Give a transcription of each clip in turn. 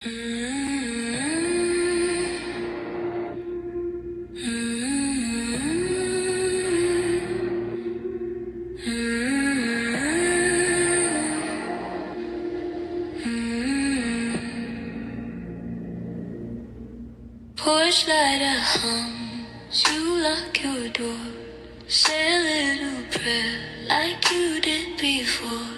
Porch lighter hums, you lock your door, say a little prayer like you did before.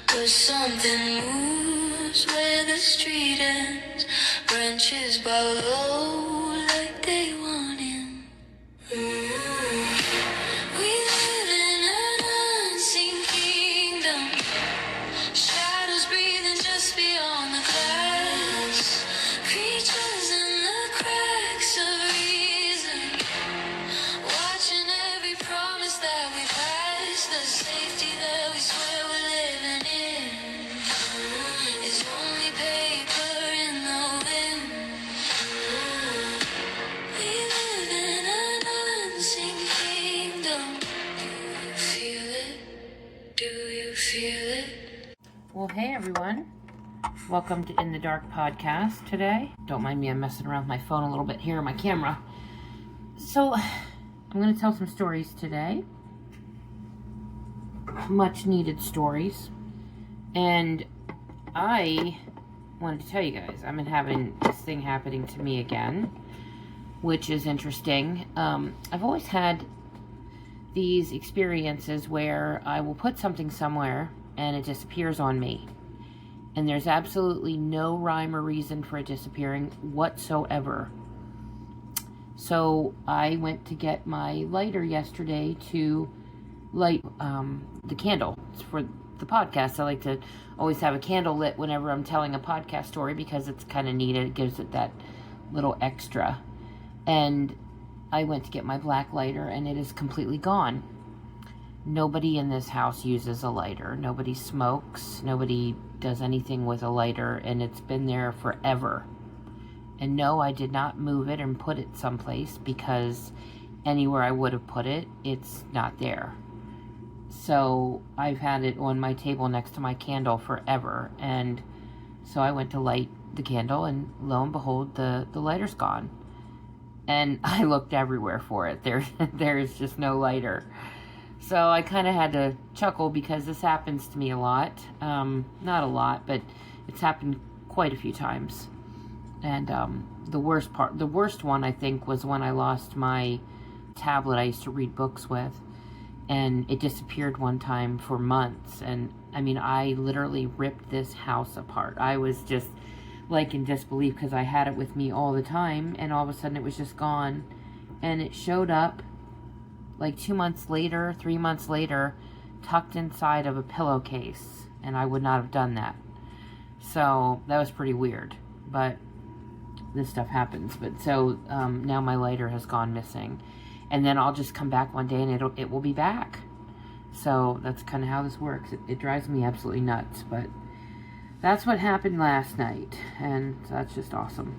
But something moves where the street ends, branches bow low like they want in. We live in an unseen kingdom, shadows breathing just beyond the glass, creatures in the cracks of reason, watching every promise that we pass. The safety that we swear we're living in is only paper in the wind. We live in an unseen kingdom. Do you feel it? Do you feel it? Well, hey everyone. Welcome to In the Dark podcast today. Don't mind me, I'm messing around with my phone a little bit here on my camera. So, I'm going to tell some stories today. Much needed stories. And I wanted to tell you guys, I've been having this thing happening to me again, which is interesting. I've always had these experiences where I will put something somewhere and it disappears on me. And there's absolutely no rhyme or reason for it disappearing whatsoever. So I went to get my lighter yesterday to light the candle. It's for the podcast. I like to always have a candle lit whenever I'm telling a podcast story because it's kind of neat. It gives it that little extra. And I went to get my black lighter and it is completely gone. Nobody in this house uses a lighter. Nobody smokes. Nobody does anything with a lighter, and it's been there forever. And no, I did not move it and put it someplace because anywhere I would have put it, it's not there. So I've had it on my table next to my candle forever. And so I went to light the candle, and lo and behold, the lighter's gone. And I looked everywhere for it. There's just no lighter. So I kind of had to chuckle because this happens to me a lot. Not a lot, but it's happened quite a few times. And the worst one, I think, was when I lost my tablet I used to read books with. And it disappeared one time for months. And, I mean, I literally ripped this house apart. I was just, like, in disbelief because I had it with me all the time. And all of a sudden it was just gone. And it showed up like 2 months later, 3 months later, tucked inside of a pillowcase. And I would not have done that. So that was pretty weird. But this stuff happens. But so now my lighter has gone missing. And then I'll just come back one day and it will be back. So that's kind of how this works. It drives me absolutely nuts. But that's what happened last night. And that's just awesome.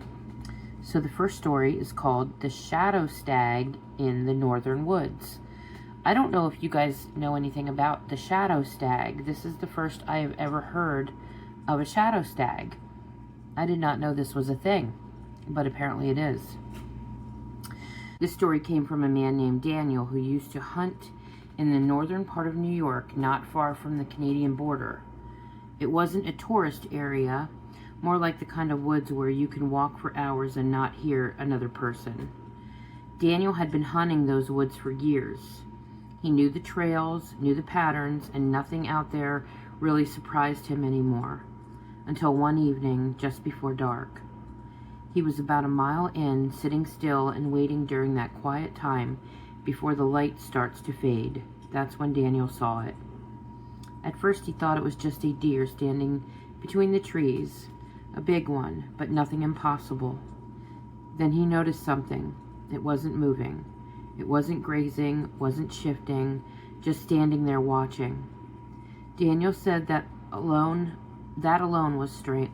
So the first story is called The Shadow Stag in the Northern Woods. I don't know if you guys know anything about the shadow stag. This is the first I have ever heard of a shadow stag. I did not know this was a thing, but apparently it is. This story came from a man named Daniel who used to hunt in the northern part of New York, not far from the Canadian border. It wasn't a tourist area, more like the kind of woods where you can walk for hours and not hear another person. Daniel had been hunting those woods for years. He knew the trails, knew the patterns, and nothing out there really surprised him anymore. Until one evening, just before dark. He was about a mile in, sitting still and waiting during that quiet time before the light starts to fade. That's when Daniel saw it. At first he thought it was just a deer standing between the trees. A big one, but nothing impossible. Then he noticed something. It wasn't moving. It wasn't grazing, wasn't shifting, just standing there watching. Daniel said that alone was strange.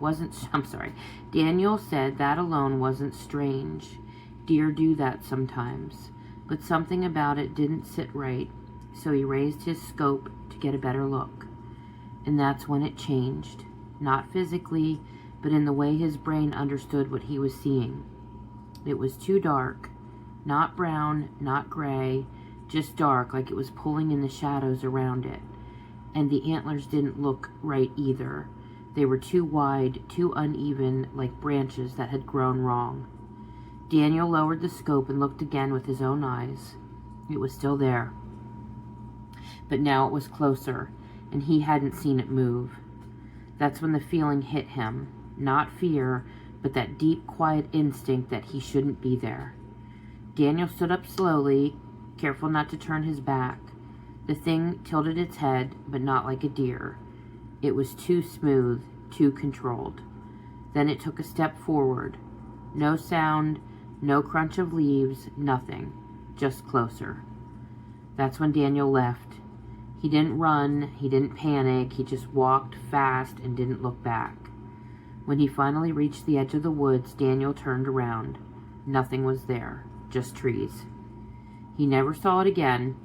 Daniel said that alone wasn't strange. Deer do that sometimes, but something about it didn't sit right, so he raised his scope to get a better look. And that's when it changed. Not physically, but in the way his brain understood what he was seeing. It was too dark, not brown, not gray, just dark, like it was pulling in the shadows around it. And the antlers didn't look right either. They were too wide, too uneven, like branches that had grown wrong. Daniel lowered the scope and looked again with his own eyes. It was still there. But now it was closer, and he hadn't seen it move. That's when the feeling hit him. Not fear, but that deep, quiet instinct that he shouldn't be there. Daniel stood up slowly, careful not to turn his back. The thing tilted its head, but not like a deer. It was too smooth, too controlled. Then it took a step forward. No sound, no crunch of leaves, nothing. Just closer. That's when Daniel left. He didn't run, he didn't panic, he just walked fast and didn't look back. When he finally reached the edge of the woods, Daniel turned around. Nothing was there, just trees. He never saw it again,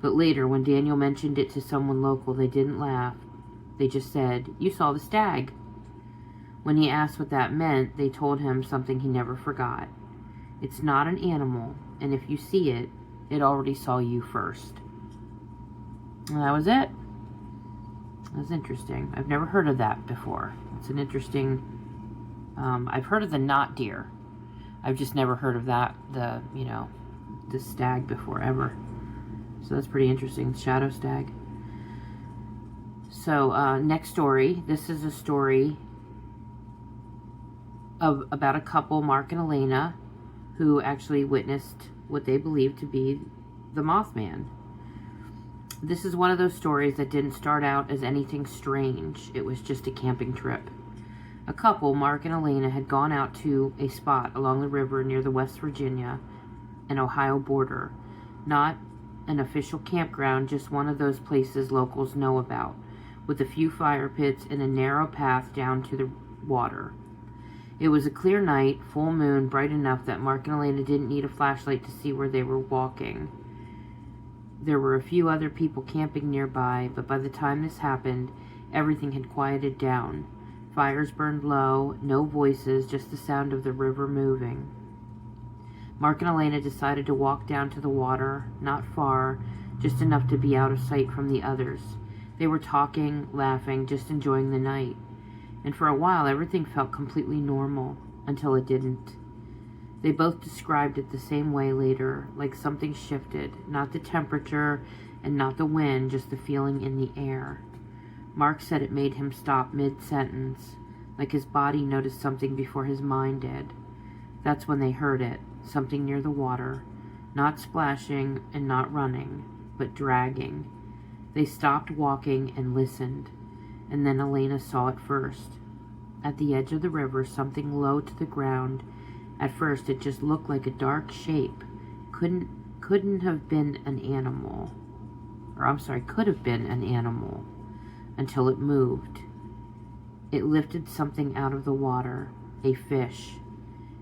but later when Daniel mentioned it to someone local, they didn't laugh. They just said, "You saw the stag." When he asked what that meant, they told him something he never forgot. It's not an animal, and if you see it, it already saw you first. And that was it. That was interesting. I've never heard of that before. It's an interesting... I've heard of the knot deer. I've just never heard of that, the stag before, ever. So that's pretty interesting. Shadow stag. So, next story. This is a story about a couple, Mark and Elena, who actually witnessed what they believed to be the Mothman. This is one of those stories that didn't start out as anything strange. It was just a camping trip. A couple, Mark and Elena, had gone out to a spot along the river near the West Virginia and Ohio border. Not an official campground, just one of those places locals know about, with a few fire pits and a narrow path down to the water. It was a clear night, full moon, bright enough that Mark and Elena didn't need a flashlight to see where they were walking. There were a few other people camping nearby, but by the time this happened, everything had quieted down. Fires burned low, no voices, just the sound of the river moving. Mark and Elena decided to walk down to the water, not far, just enough to be out of sight from the others. They were talking, laughing, just enjoying the night. And for a while, everything felt completely normal, until it didn't. They both described it the same way later, like something shifted, not the temperature and not the wind, just the feeling in the air. Mark said it made him stop mid-sentence, like his body noticed something before his mind did. That's when they heard it, something near the water, not splashing and not running, but dragging. They stopped walking and listened, and then Elena saw it first. At the edge of the river, something low to the ground. At first, it just looked like a dark shape. Couldn't have been an animal. Could have been an animal. Until it moved. It lifted something out of the water. A fish.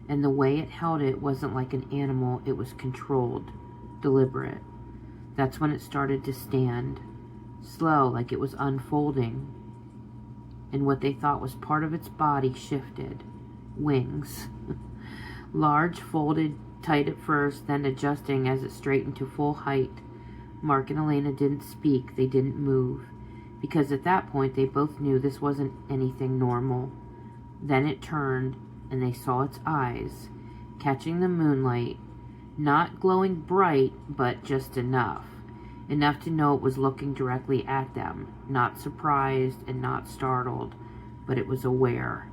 And the way it held it wasn't like an animal. It was controlled. Deliberate. That's when it started to stand. Slow, like it was unfolding. And what they thought was part of its body shifted. Wings. Large, folded tight at first, then adjusting as it straightened to full height. Mark and Elena didn't speak. They didn't move. Because at that point, they both knew this wasn't anything normal. Then it turned, and they saw its eyes, catching the moonlight, not glowing bright, but just enough. Enough to know it was looking directly at them, not surprised and not startled, but it was aware.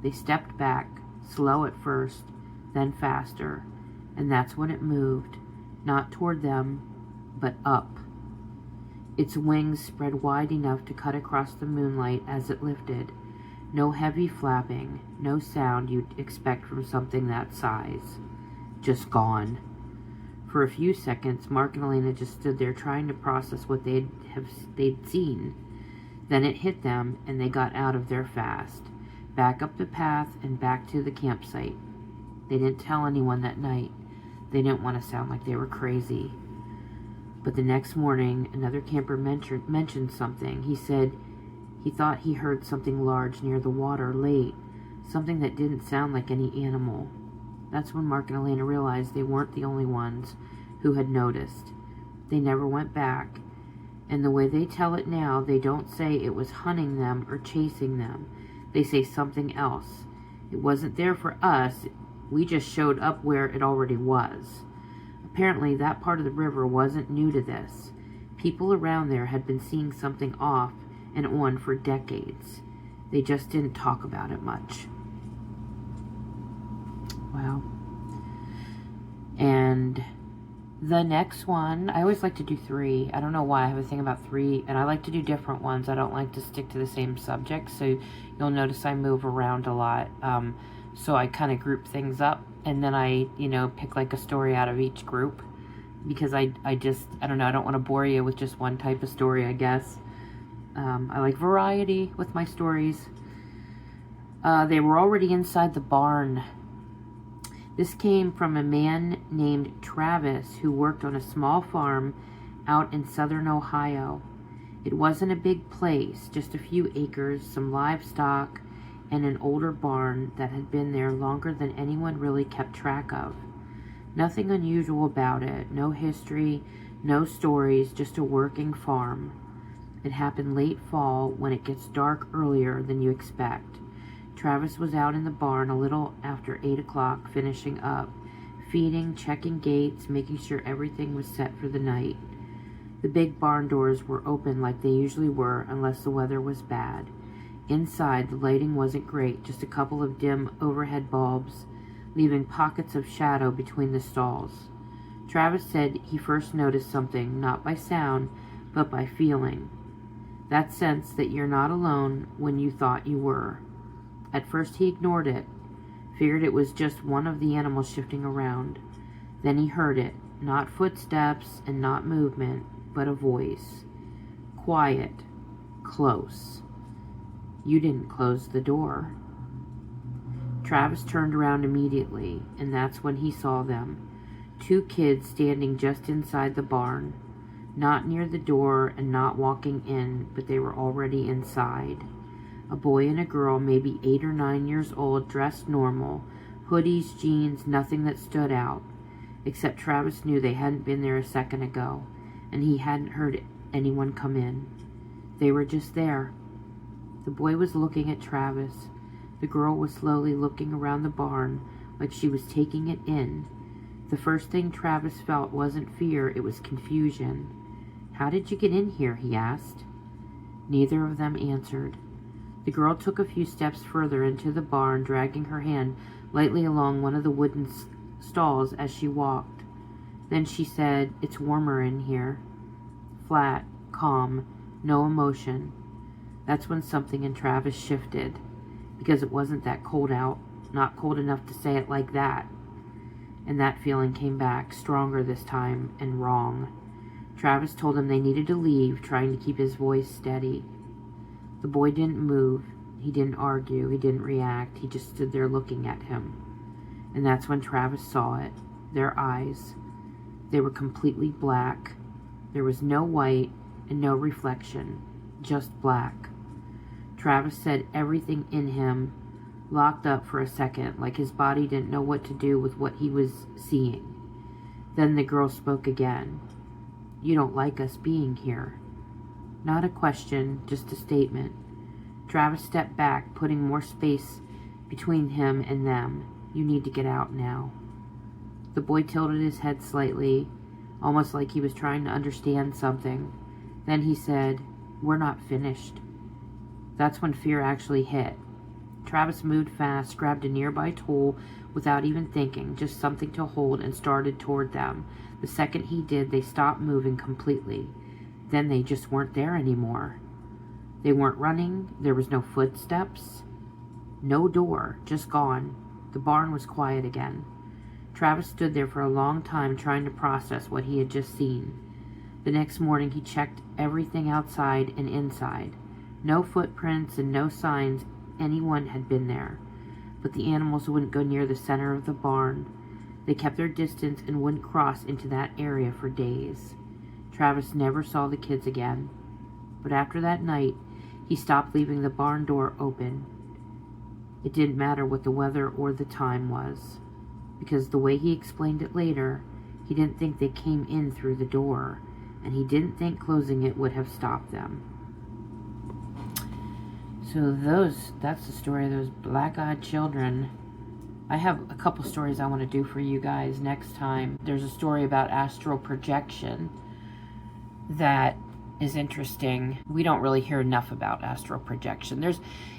They stepped back, slow at first, then faster, and that's when it moved, not toward them, but up. Its wings spread wide enough to cut across the moonlight as it lifted. No heavy flapping, no sound you'd expect from something that size. Just gone. For a few seconds, Mark and Elena just stood there trying to process what they'd seen. Then it hit them, and they got out of there fast. Back up the path and back to the campsite. They didn't tell anyone that night. They didn't want to sound like they were crazy. But the next morning, another camper mentioned something. He said he thought he heard something large near the water late, something that didn't sound like any animal. That's when Mark and Elena realized they weren't the only ones who had noticed. They never went back, and the way they tell it now, they don't say it was hunting them or chasing them. They say something else. It wasn't there for us, we just showed up where it already was. Apparently, that part of the river wasn't new to this. People around there had been seeing something off and on for decades. They just didn't talk about it much. Wow. And the next one, I always like to do 3. I don't know why, I have a thing about 3, and I like to do different ones. I don't like to stick to the same subject, so you'll notice I move around a lot. So I kind of group things up, and then I, pick like a story out of each group, because I don't know, I don't want to bore you with just one type of story, I guess. I like variety with my stories. They were already inside the barn. This came from a man named Travis who worked on a small farm out in southern Ohio. It wasn't a big place, just a few acres, some livestock, and an older barn that had been there longer than anyone really kept track of. Nothing unusual about it, no history, no stories, just a working farm. It happened late fall when it gets dark earlier than you expect. Travis was out in the barn a little after 8 o'clock, finishing up, feeding, checking gates, making sure everything was set for the night. The big barn doors were open like they usually were, unless the weather was bad. Inside, the lighting wasn't great, just a couple of dim overhead bulbs, leaving pockets of shadow between the stalls. Travis said he first noticed something, not by sound, but by feeling. That sense that you're not alone when you thought you were. At first he ignored it, figured it was just one of the animals shifting around. Then he heard it, not footsteps and not movement, but a voice. Quiet, close. You didn't close the door. Travis turned around immediately, and that's when he saw them. 2 kids standing just inside the barn, not near the door and not walking in, but they were already inside. A boy and a girl, maybe 8 or 9 years old, dressed normal, hoodies, jeans, nothing that stood out, except Travis knew they hadn't been there a second ago, and he hadn't heard anyone come in. They were just there. The boy was looking at Travis. The girl was slowly looking around the barn like she was taking it in. The first thing Travis felt wasn't fear, it was confusion. How did you get in here? He asked. Neither of them answered. The girl took a few steps further into the barn, dragging her hand lightly along one of the wooden stalls as she walked. Then she said, "It's warmer in here." Flat, calm, no emotion. That's when something in Travis shifted, because it wasn't that cold out, not cold enough to say it like that. And that feeling came back, stronger this time, and wrong. Travis told him they needed to leave, trying to keep his voice steady. The boy didn't move. He didn't argue. He didn't react. He just stood there looking at him. And that's when Travis saw it. Their eyes. They were completely black. There was no white and no reflection. Just black. Travis said everything in him locked up for a second, like his body didn't know what to do with what he was seeing. Then the girl spoke again. "You don't like us being here." Not a question, just a statement. Travis stepped back, putting more space between him and them. "You need to get out now." The boy tilted his head slightly, almost like he was trying to understand something. Then he said, "We're not finished." That's when fear actually hit. Travis moved fast, grabbed a nearby tool without even thinking, just something to hold, and started toward them. The second he did, they stopped moving completely. Then they just weren't there anymore. They weren't running. There was no footsteps. No door. Just gone. The barn was quiet again. Travis stood there for a long time trying to process what he had just seen. The next morning he checked everything outside and inside. No footprints and no signs anyone had been there. But the animals wouldn't go near the center of the barn. They kept their distance and wouldn't cross into that area for days. Travis never saw the kids again. But after that night, he stopped leaving the barn door open. It didn't matter what the weather or the time was, because the way he explained it later, he didn't think they came in through the door, and he didn't think closing it would have stopped them. So that's the story of those black-eyed children. I have a couple stories I want to do for you guys next time. There's a story about astral projection that is interesting. We don't really hear enough about astral projection.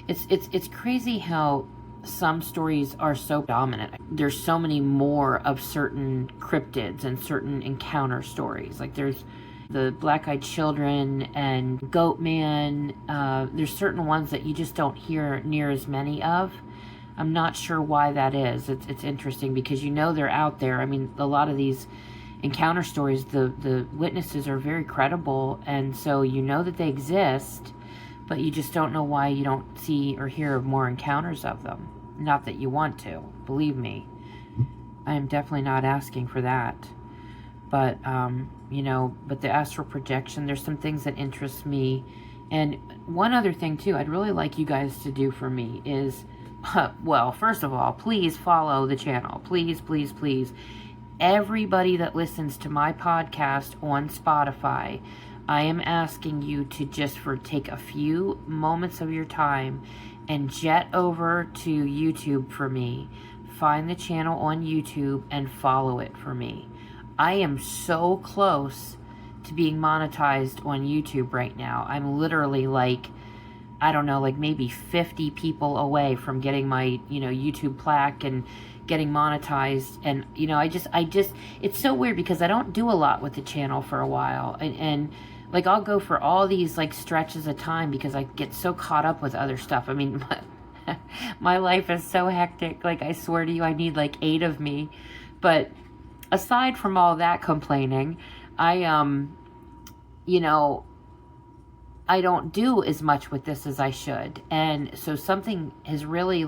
It's crazy how some stories are so dominant. There's so many more of certain cryptids and certain encounter stories. Like there's the black-eyed children and goat man. There's certain ones that you just don't hear near as many of. I'm not sure why that is. It's interesting because you know they're out there. I mean, a lot of these encounter stories, the witnesses are very credible, and so you know that they exist, but you just don't know why you don't see or hear of more encounters of them. Not that you want to, believe me. I am definitely not asking for that. But, but the astral projection, there's some things that interest me. And one other thing, too, I'd really like you guys to do for me is, well, first of all, please follow the channel. Please, please, please. Everybody that listens to my podcast on Spotify, I am asking you to just take a few moments of your time and jet over to YouTube for me. Find the channel on YouTube and follow it for me. I am so close to being monetized on YouTube right now. I'm literally I don't know, maybe 50 people away from getting my, YouTube plaque and getting monetized. And, I just, it's so weird because I don't do a lot with the channel for a while. And I'll go for all these, stretches of time because I get so caught up with other stuff. I mean, my life is so hectic. I swear to you, I need 8 of me. But aside from all that complaining, I don't do as much with this as I should. And so something is really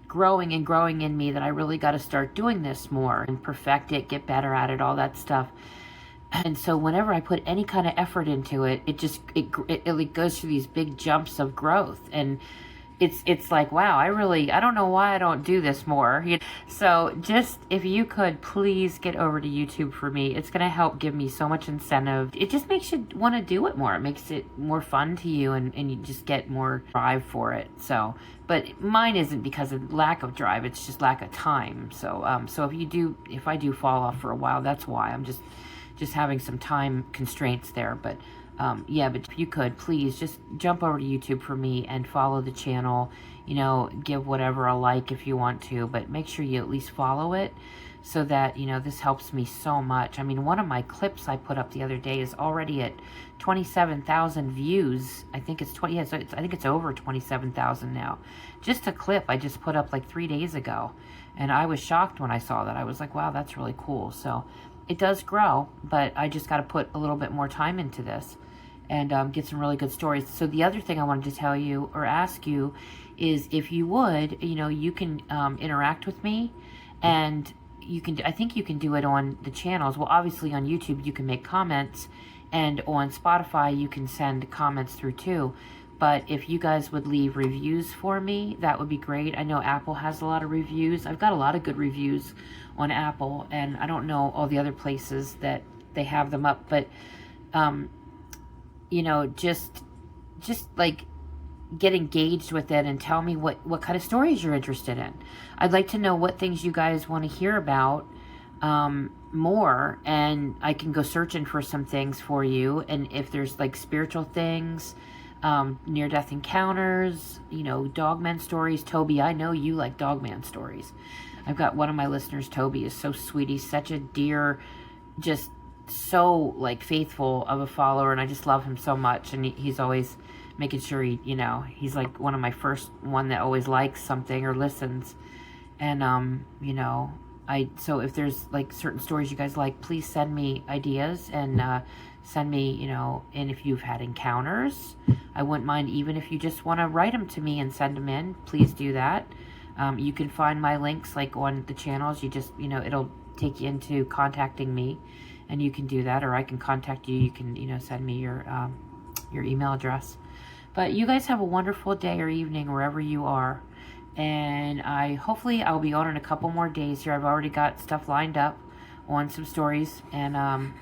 growing and growing in me that I really got to start doing this more and perfect it, get better at it, all that stuff. And so whenever I put any kind of effort into it, it goes through these big jumps of growth. And it's wow, I don't know why I don't do this more. So just, if you could please get over to YouTube for me, it's going to help give me so much incentive. It just makes you want to do it more. It makes it more fun to you, and you just get more drive for it. So, but mine isn't because of lack of drive, it's just lack of time. So, so if I do fall off for a while, that's why. I'm just having some time constraints there. But but if you could, please just jump over to YouTube for me and follow the channel. Give whatever a like if you want to, but make sure you at least follow it so that, this helps me so much. I mean, one of my clips I put up the other day is already at 27,000 views. I think it's I think it's over 27,000 now. Just a clip I just put up 3 days ago. And I was shocked when I saw that. I was like, wow, that's really cool. So it does grow, but I just got to put a little bit more time into this and get some really good stories. So the other thing I wanted to tell you or ask you is, if you would, you can interact with me, and I think you can do it on the channels. Well, obviously on YouTube you can make comments, and on Spotify you can send comments through too. But if you guys would leave reviews for me, that would be great. I know Apple has a lot of reviews. I've got a lot of good reviews on Apple, and I don't know all the other places that they have them up, but just get engaged with it and tell me what kind of stories you're interested in. I'd like to know what things you guys want to hear about more, and I can go searching for some things for you. And if there's spiritual things, near-death encounters, dogman stories. Toby, I know you like dogman stories. I've got one of my listeners, Toby, is so sweet. He's such a dear, just so faithful of a follower, and I just love him so much. And he's always making sure he's one of my first one that always likes something or listens. And so if there's certain stories you guys like, please send me ideas and send me, and if you've had encounters, I wouldn't mind, even if you just want to write them to me and send them in, please do that. You can find my links on the channels. You just, it'll take you into contacting me, and you can do that, or I can contact you. You can, send me your email address. But you guys have a wonderful day or evening wherever you are. And hopefully I'll be on in a couple more days here. I've already got stuff lined up on some stories, and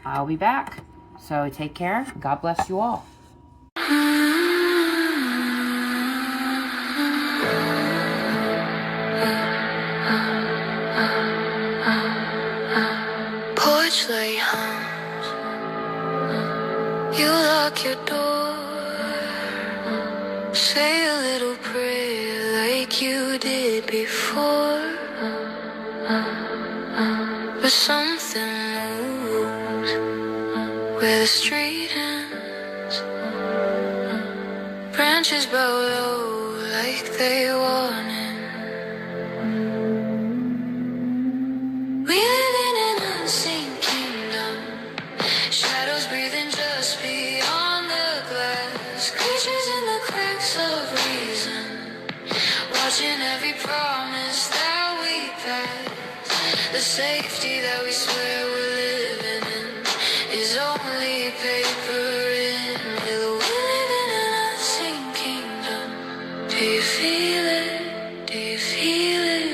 I'll be back. So take care. God bless you all. Porch light hums. You lock your door. Say a little prayer like you did before. But something moves where the street ends. Branches bow low like they warning. We live in an unseen kingdom. Shadows breathing just beyond the glass. Creatures in the cracks of reason, watching every promise that we pass. The safety that we swear we're living in is only paper in. We live in an unseen kingdom. Do you feel it? Do you feel it?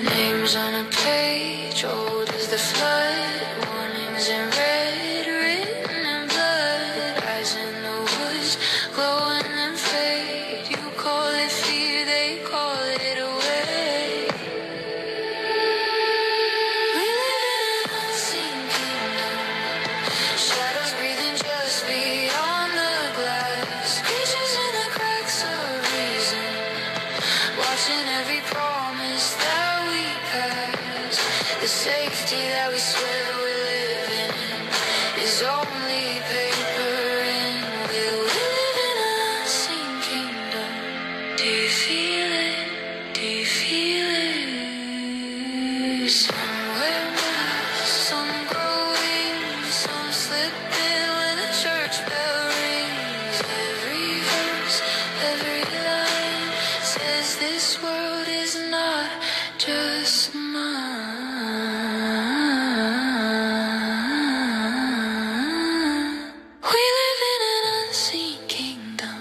Names on a page, old as the flood. Warnings in red, written in blood. Eyes in the woods, glowing and fade. You call it fear, they call it away. We live in an unseen kingdom. Shadows breathing just beyond the glass. Creatures in the cracks of reason, watching every promise that we pass. The safety that we swear we're living in is only paper in. We live in an unseen kingdom. Do you feel it? Do you feel it? Somewhere else, some growing, some slipping when the church bell rings. Every verse, every line says this world is not just mine. We live in an unseen kingdom.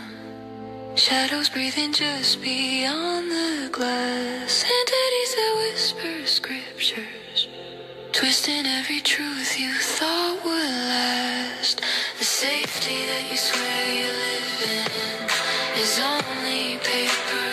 Shadows breathing just beyond the glass. Entities that whisper scriptures, twisting every truth you thought would last. The safety that you swear you live in is only paper